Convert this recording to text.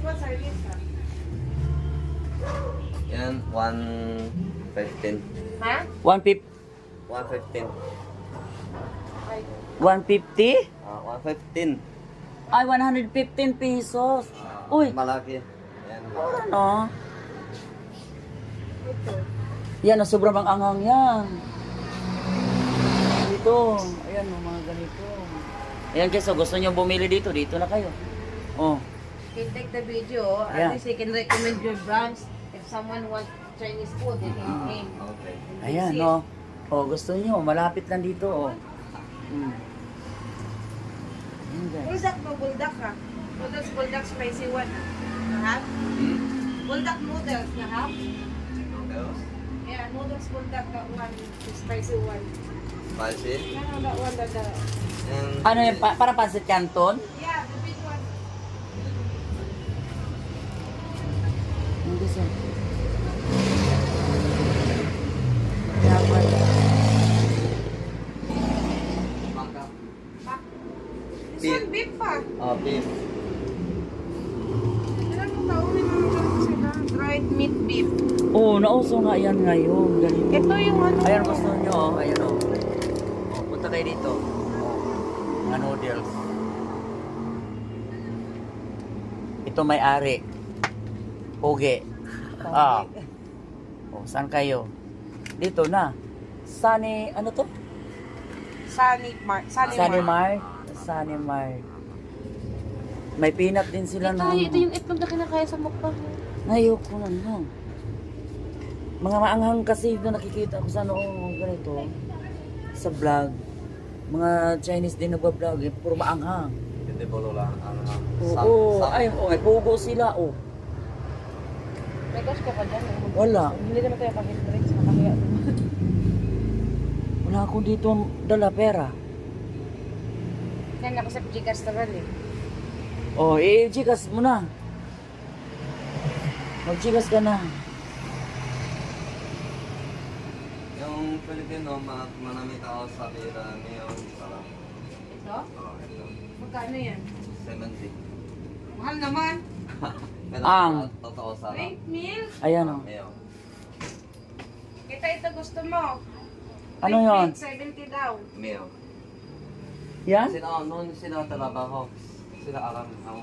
one service ha? Yan, 115. Ha? 150? 115. Ay, 150? 115. Ay, 115 pesos. Uy, Malaki. Yan. ano? ito. Yan, sobrang bang anghang yan. Dito. Ayan, mga ganito. Ayan, guys, so gusto nyo bumili dito, dito na kayo. Oh. You can take the video. Yeah. At least you can recommend your brands. If someone wants Chinese food, they can name. Okay. Ayan, no. Oh, gusto nyo, malapit lang dito, oh. Mm. Ayan, guys. Buldak mo, buldak ha? Noodles, buldak, spicy one. Ha? Buldak noodles na ha? Noodles. Yeah, noodles, buldak, that one. Spicy one. Spicy. No, that one, that And Ano yun, para pansit canton? Yeah, the big one. Hindi siya. Dapat. This Beef. one, beef pa. beef. Ilan mo kaunin mo lang sila? Dried meat beef. Oh, nauso nga yan ngayon. Ganito. Ito yung ano. Ayan, gusto nyo, oh. Ayan, oh. Oh, punta kayo dito. Oh. Mga noodles. Ito may-ari. Poge. Ah. Oh, saan kayo? Dito na. Sunny, ano to? Sunny Mart. Sunny Mart. Sunny Mart. May peanut din sila na. Ito yung itlog na kinakaya sa mukbang. Ayoko na no. Mga maanghang kasi na nakikita ko sa noong ganito. Sa vlog. Mga Chinese din nagbablog. Eh, puro maanghang. Hindi po lang. Oo. Ay, oh, may pugo sila. Oh. May cash ka pa dyan. Wala. Hindi naman tayo pag-drinks. Makahiya naman. Wala akong dito dala pera. Yan, ako sa Gcash naman eh. Oh, Gcash mo na. Mag-Gcash ka na. Yung Filipino, manamit ako sa pira niyo. Sarap. Ito? Ito. Magkano yan? 70. Mahal naman. Pero Ang. totoo sarap. Great meal. Ayan oh. Mayo. Kita ito gusto mo. Ano yon? 70 daw. Mayo. Yan? Sila, noon sila trabaho. Sila alam ang